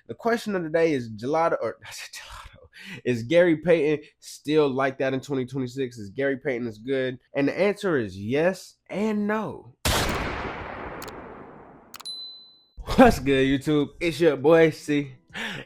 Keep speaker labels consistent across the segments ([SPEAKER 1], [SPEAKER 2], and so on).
[SPEAKER 1] The question of the day is gelato, or I said gelato. Is Gary Payton still like that in 2026? Is Gary Payton is good? And the answer is yes and no. What's good, YouTube? It's your boy C.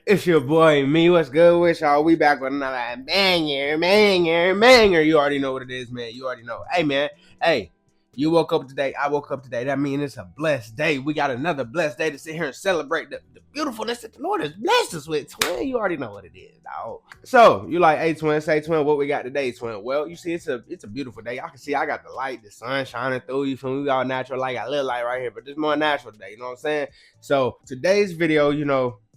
[SPEAKER 1] It's your boy me. What's good with y'all? We back with another banger. You already know what it is, man. You already know. Hey, man. Hey, you woke up today. I woke up today. That means it's a blessed day. We got another blessed day to sit here and celebrate the beautifulness that the Lord has blessed us with, twin. You already know what it is, dog. So you like, hey, twin, say, twin, what we got today, twin? Well, you see, it's a beautiful day. I can see I got the light, the sun shining through you. From we all natural light, got a little light right here, but this more natural today. You know what I'm saying? So today's video,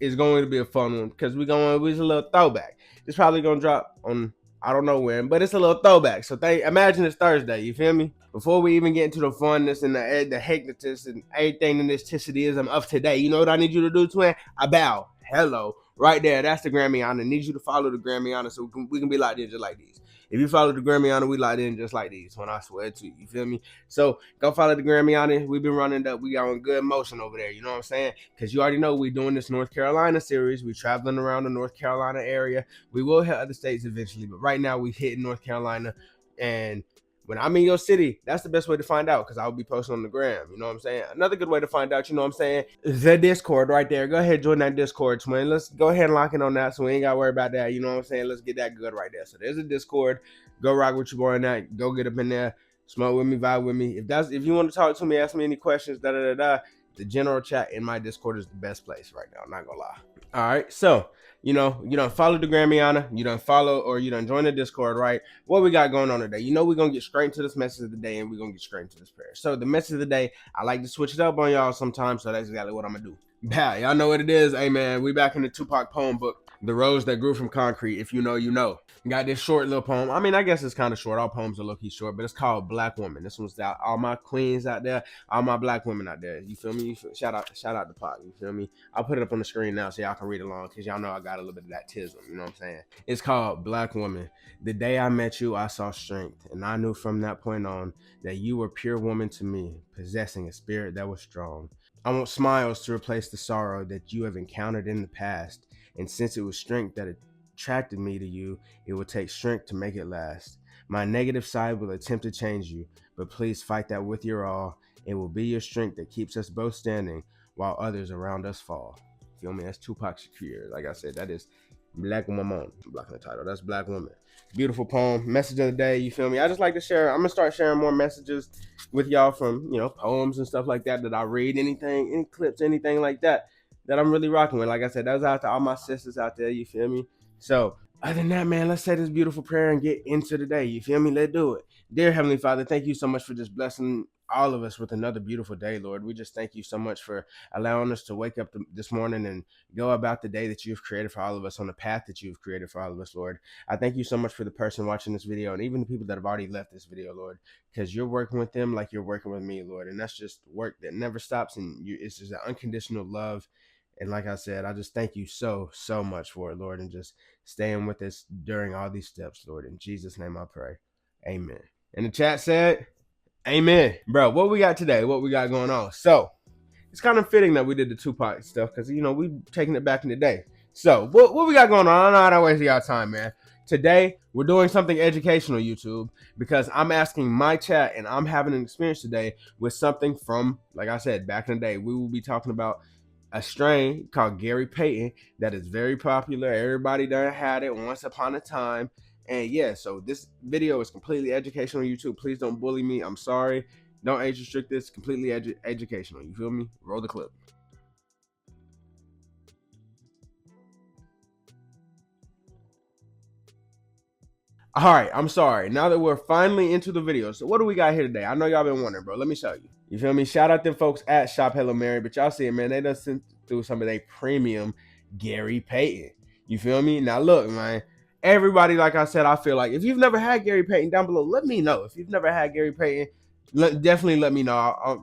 [SPEAKER 1] is going to be a fun one because it's a little throwback. It's probably gonna drop on I don't know when, but it's a little throwback. So imagine it's Thursday. You feel me? Before we even get into the funness and the hecticness and everything in this tissityism of today, you know what I need you to do, twin? I bow. Hello. Right there. That's the Grammy Honor. I need you to follow the Grammy Honor so we can be locked in just like these. If you follow the Grammy Honor, we locked in just like these. When I swear to you, you feel me? So go follow the Grammy Honor. We've been running up. We got on good motion over there. You know what I'm saying? Because you already know we're doing this North Carolina series. We're traveling around the North Carolina area. We will hit other states eventually, but right now we hitting North Carolina. And when I'm in your city, that's the best way to find out because I'll be posting on the gram. You know what I'm saying? Another good way to find out, you know what I'm saying, is the Discord right there. Go ahead, join that Discord, twin. Let's go ahead and lock in on that so we ain't got to worry about that. You know what I'm saying? Let's get that good right there. So there's a Discord. Go rock with your boy on that. Go get up in there. Smoke with me, vibe with me. If you want to talk to me, ask me any questions, the general chat in my Discord is the best place right now. I'm not going to lie. All right. So, you don't follow the Grammyana, you don't follow or you don't join the Discord, right? What we got going on today? We're going to get straight into this message of the day and we're going to get straight into this prayer. So the message of the day, I like to switch it up on y'all sometimes, so that's exactly what I'm going to do. Yeah, y'all know what it is. Hey, man, we back in the Tupac poem book, The Rose That Grew From Concrete. If you know, you know. Got this short little poem. I mean, I guess it's kind of short. All poems are low-key short, but it's called Black Woman. This one's out. All my queens out there, all my black women out there. You feel me? Shout out to Pac. You feel me? I'll put it up on the screen now so y'all can read along because y'all know I got a little bit of that tism. You know what I'm saying? It's called Black Woman. The day I met you, I saw strength, and I knew from that point on that you were pure woman to me, possessing a spirit that was strong. I want smiles to replace the sorrow that you have encountered in the past, and since it was strength that attracted me to you, it will take strength to make it last. My negative side will attempt to change you, but please fight that with your all. It will be your strength that keeps us both standing while others around us fall. Feel me? That's Tupac Shakur. Like I said, that is Black Woman. I'm blocking the title. That's Black Woman. Beautiful poem. Message of the day. You feel me? I just like to share. I'm gonna start sharing more messages with y'all from poems and stuff like that I read. Anything, any clips, anything like that I'm really rocking with. Like I said, that's out to all my sisters out there. You feel me? So other than that, man, let's say this beautiful prayer and get into the day. You feel me? Let's do it. Dear Heavenly Father, thank you so much for just blessing all of us with another beautiful day, Lord. We just thank you so much for allowing us to wake up this morning and go about the day that you've created for all of us on the path that you've created for all of us, Lord. I thank you so much for the person watching this video and even the people that have already left this video, Lord, because you're working with them like you're working with me, Lord. And that's just work that never stops. And it's just an unconditional love. And like I said, I just thank you so much for it, Lord, and just staying with us during all these steps, Lord. In Jesus' name I pray. Amen. And the chat said, amen. Bro, what we got today? What we got going on? So, it's kind of fitting that we did the Tupac stuff because, we taking it back in the day. So, what we got going on? I don't know how to waste y'all time, man. Today, we're doing something educational, YouTube, because I'm asking my chat and I'm having an experience today with something from, like I said, back in the day. We will be talking about a strain called Gary Payton that is very popular. Everybody done had it once upon a time. And yeah, so this video is completely educational on YouTube. Please don't bully me. I'm sorry. Don't age restrict this. Completely educational. You feel me? Roll the clip. All right, I'm sorry. Now that we're finally into the video, so what do we got here today? I know y'all been wondering, bro. Let me show you. You feel me? Shout out them folks at ShopHelloMary, but y'all see it, man. They done sent through some of their premium Gary Payton. You feel me? Now look, man. Everybody, like I said, I feel like if you've never had Gary Payton, down below, let me know. If you've never had Gary Payton, definitely let me know.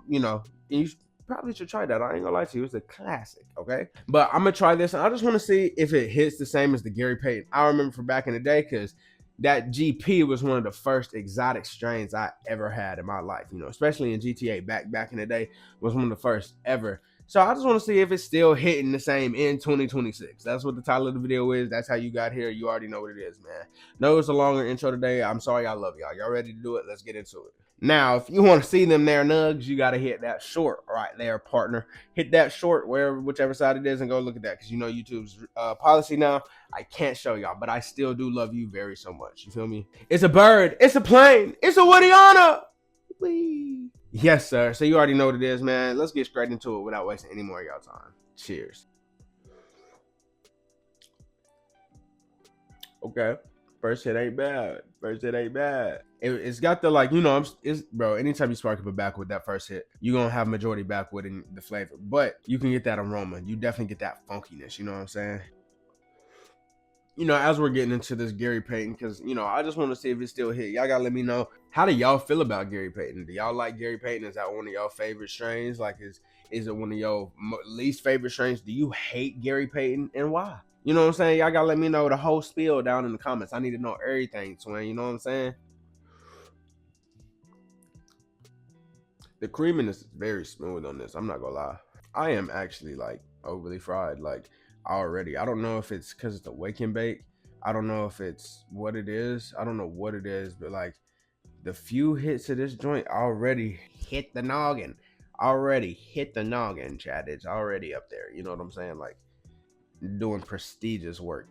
[SPEAKER 1] You probably should try that. I ain't gonna lie to you. It's a classic, okay? But I'm gonna try this, and I just want to see if it hits the same as the Gary Payton I remember from back in the day, because that GP was one of the first exotic strains I ever had in my life, especially in GTA back in the day, was one of the first ever So I just want to see if it's still hitting the same in 2026. That's what the title of the video is. That's how you got here. You already know what it is, man. No, it's a longer intro today. I'm sorry. I love y'all. Y'all ready to do it? Let's get into it. Now, if you want to see them there nugs, you got to hit that short right there, partner. Hit that short, whichever side it is, and go look at that. Because you know YouTube's policy now. I can't show y'all, but I still do love you very so much. You feel me? It's a bird. It's a plane. It's a Woodiana. Whee. Yes, sir. So you already know what it is, man. Let's get straight into it without wasting any more of y'all time. Cheers. Okay. First hit ain't bad. It's got the, like, you know, bro, anytime you spark up a backwood, that first hit, you're gonna have majority backwood in the flavor, but you can get that aroma. You definitely get that funkiness, you know what I'm saying? You know, as we're getting into this Gary Payton, because, you know, I just want to see if it still hit. Y'all gotta let me know, how do y'all feel about Gary Payton? Do y'all like Gary Payton? Is that one of y'all favorite strains? Like, is it one of your least favorite strains? Do you hate Gary Payton, and why? You know what I'm saying? Y'all gotta let me know the whole spiel down in the comments. I need to know everything, Twin. You know what I'm saying? The creaminess is very smooth on this. I'm not gonna lie. I am actually, like, overly fried, like, already. I don't know if it's because it's a wake and bake. I don't know if it's what it is. I don't know what it is, but, like, the few hits of this joint already hit the noggin. Chad. It's already up there. You know what I'm saying? Like, doing prestigious work.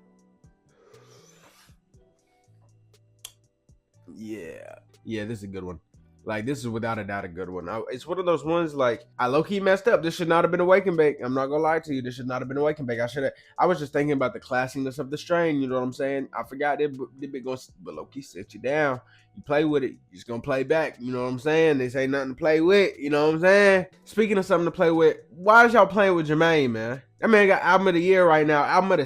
[SPEAKER 1] Yeah, this is a good one. Like, this is without a doubt a good one. It's one of those ones, like, I low-key messed up. This should not have been a wake and bake. I'm not gonna lie to you. This should not have been a wake and bake. I was just thinking about the classiness of the strain. You know what I'm saying? I forgot it been going, but low-key sit you down. You play with it, you're just gonna play back. You know what I'm saying? They say nothing to play with. You know what I'm saying? Speaking of something to play with, why is y'all playing with Jermaine, man? That man got album of the year right now, album of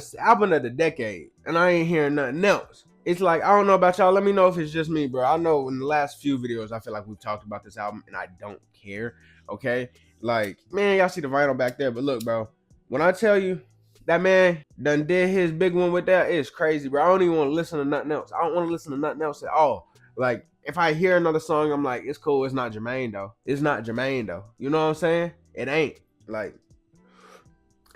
[SPEAKER 1] the decade, and I ain't hearing nothing else. It's like, I don't know about y'all. Let me know if it's just me, bro. I know in the last few videos, I feel like we've talked about this album, and I don't care, okay? Like, man, y'all see the vinyl back there, but look, bro, when I tell you that man done did his big one with that, it's crazy, bro. I don't even want to listen to nothing else. I don't want to listen to nothing else at all. Like, if I hear another song, I'm like, it's cool. It's not Jermaine, though. You know what I'm saying? It ain't. Like,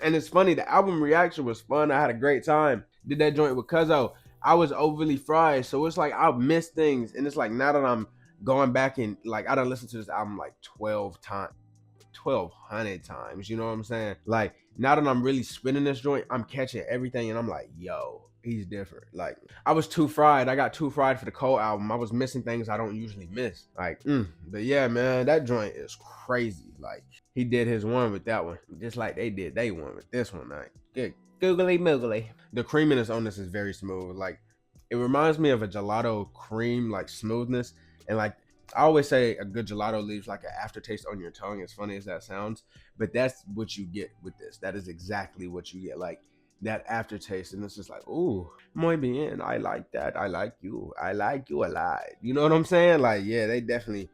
[SPEAKER 1] and it's funny, the album reaction was fun. I had a great time. Did that joint with Cuzzo. I was overly fried, so it's like I'll miss things, and it's like now that I'm going back and, like, I done listened to this album like 1,200 times. You know what I'm saying? Like, now that I'm really spinning this joint, I'm catching everything, and I'm like, yo, he's different. Like, I was too fried. I got too fried for the Cole album. I was missing things I don't usually miss. Like, but yeah, man, that joint is crazy. Like, he did his one with that one, just like they did they one with this one. Like, good. Googly moogly. The creaminess on this is very smooth. Like, it reminds me of a gelato cream, like, smoothness. And, like, I always say a good gelato leaves like an aftertaste on your tongue, as funny as that sounds. But that's what you get with this. That is exactly what you get. Like, that aftertaste, and it's just like, ooh, muy bien. I like that. I like you a lot. You know what I'm saying? Like, yeah, they definitely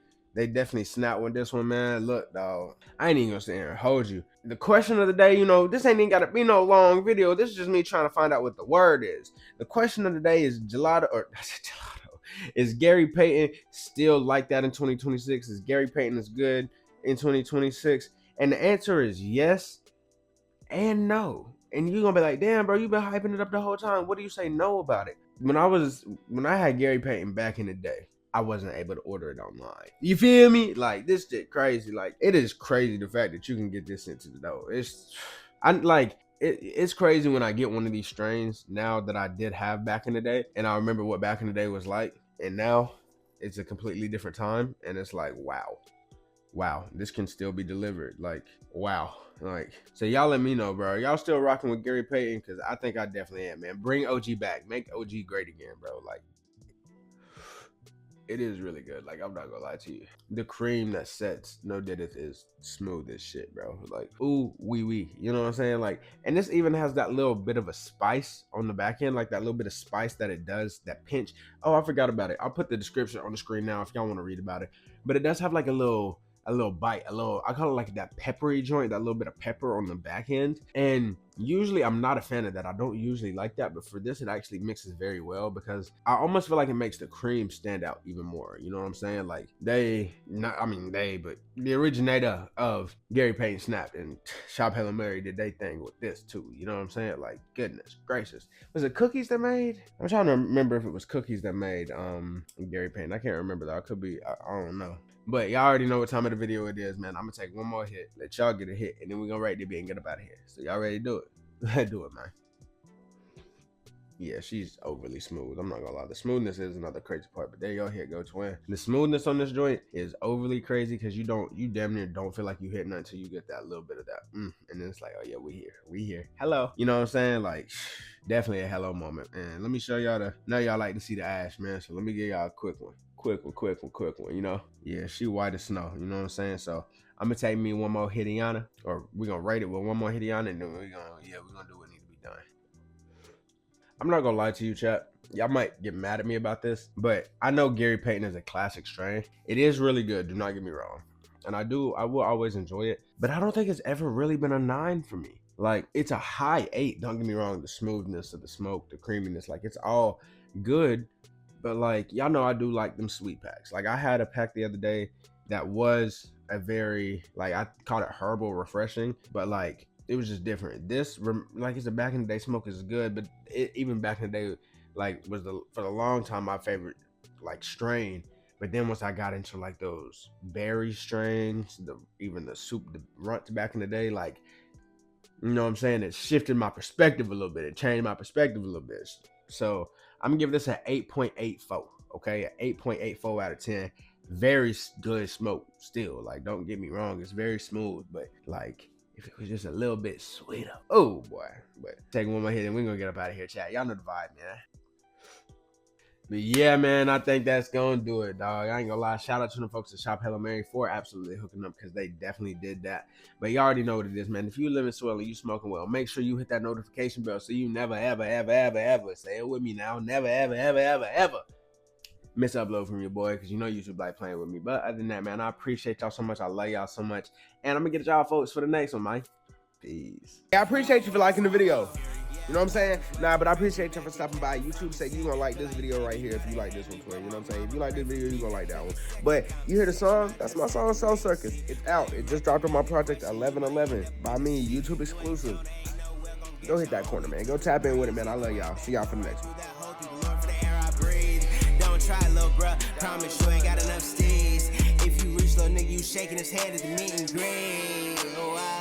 [SPEAKER 1] snapped with this one, man. Look, dog, I ain't even gonna sit here and hold you. The question of the day, you know, this ain't even gotta be no long video. This is just me trying to find out what the word is. The question of the day is gelato, or gelato. Is Gary Payton still like that in 2026? Is Gary Payton as good in 2026? And the answer is yes and no. And you're gonna be like, damn, bro, you've been hyping it up the whole time. What do you say no about it? When I had Gary Payton back in the day, I wasn't able to order it online. You feel me? Like, this shit crazy. Like, it is crazy the fact that you can get this into the door. It's crazy when I get one of these strains now that I did have back in the day, and I remember what back in the day was like, and now it's a completely different time, and it's like, wow, this can still be delivered. Like, wow. Like, so y'all let me know, bro. Y'all still rocking with Gary Payton? Because I think I definitely am, man. Bring OG back. Make OG great again, bro. Like, it is really good. Like, I'm not gonna lie to you. The cream that sets No Didith is smooth as shit, bro. Like, ooh, wee. You know what I'm saying? Like, and this even has that little bit of a spice on the back end, like that little bit of spice that it does, that pinch. Oh, I forgot about it. I'll put the description on the screen now if y'all want to read about it. But it does have like a little a little bite, I call it like that peppery joint, that little bit of pepper on the back end. And usually I'm not a fan of that. I don't usually like that, but for this, it actually mixes very well because I almost feel like it makes the cream stand out even more. You know what I'm saying? Like but the originator of Gary Payton snapped, and ShopHelloMary did they thing with this too. You know what I'm saying? Like, goodness gracious. Was it cookies that made? I'm trying to remember if it was cookies that made Gary Payton. I can't remember though. I could be, I don't know. But y'all already know what time of the video it is, man. I'm gonna take one more hit, let y'all get a hit, and then we're gonna rate the beat and get up out of here. So y'all ready to do it? Let's do it, man. Yeah, she's overly smooth. I'm not gonna lie. The smoothness is another crazy part, but there y'all hit go twin. The smoothness on this joint is overly crazy because you damn near don't feel like you hit nothing until you get that little bit of that. And then it's like, oh yeah, we here. Hello. You know what I'm saying? Like, definitely a hello moment. And let me show y'all know y'all like to see the ash, man. So let me give y'all a quick one. Quick one, you know? Yeah, she white as snow, you know what I'm saying? So I'm gonna take me one more Hidiana, or we're gonna rate it with one more Hidiana, and then we're gonna do what needs to be done. I'm not gonna lie to you, chat. Y'all might get mad at me about this, but I know Gary Payton is a classic strain. It is really good, do not get me wrong. And I will always enjoy it, but I don't think it's ever really been a 9 for me. Like, it's a high 8, don't get me wrong. The smoothness of the smoke, the creaminess, like, it's all good. But like, y'all know I do like them sweet packs. Like, I had a pack the other day that was a very, like, I called it herbal refreshing, but like, it was just different. This, like, it's a back in the day smoke is good, but even back in the day, like, was for the long time my favorite like strain. But then once I got into like those berry strains, even the runts back in the day, like, you know what I'm saying, it shifted my perspective a little bit. It changed my perspective a little bit. So I'm gonna give this an 8.84. Okay, an 8.84 out of 10. Very good smoke still. Like, don't get me wrong, it's very smooth, but like, if it was just a little bit sweeter, oh boy. But take one more hit and we're gonna get up out of here, chat. Y'all know the vibe, man. But yeah, man, I think that's gonna do it, dog. I ain't gonna lie. Shout out to the folks at ShopHelloMary for absolutely hooking up, because they definitely did that. But you already know what it is, man. If you living swell and you smoking well, make sure you hit that notification bell so you never, ever, ever, ever, ever, say it with me now, never, ever, ever, ever, ever miss upload from your boy, because you know YouTube like playing with me. But other than that, man, I appreciate y'all so much. I love y'all so much. And I'm gonna get y'all folks for the next one, man. Peace. Yeah, I appreciate you for liking the video. You know what I'm saying? Nah, but I appreciate you for stopping by. YouTube say you gonna like this video right here if you like this one, twin. You know what I'm saying? If you like this video, you gonna like that one. But you hear the song? That's my song, Soul Circus. It's out. It just dropped on my project 1111 by me, YouTube exclusive. Go hit that corner, man. Go tap in with it, man. I love y'all. See y'all for the next one. Don't try, little bruh. Promise you ain't got enough steez. If you reach, little nigga, you shaking his head at the meet and greet. Oh, wow.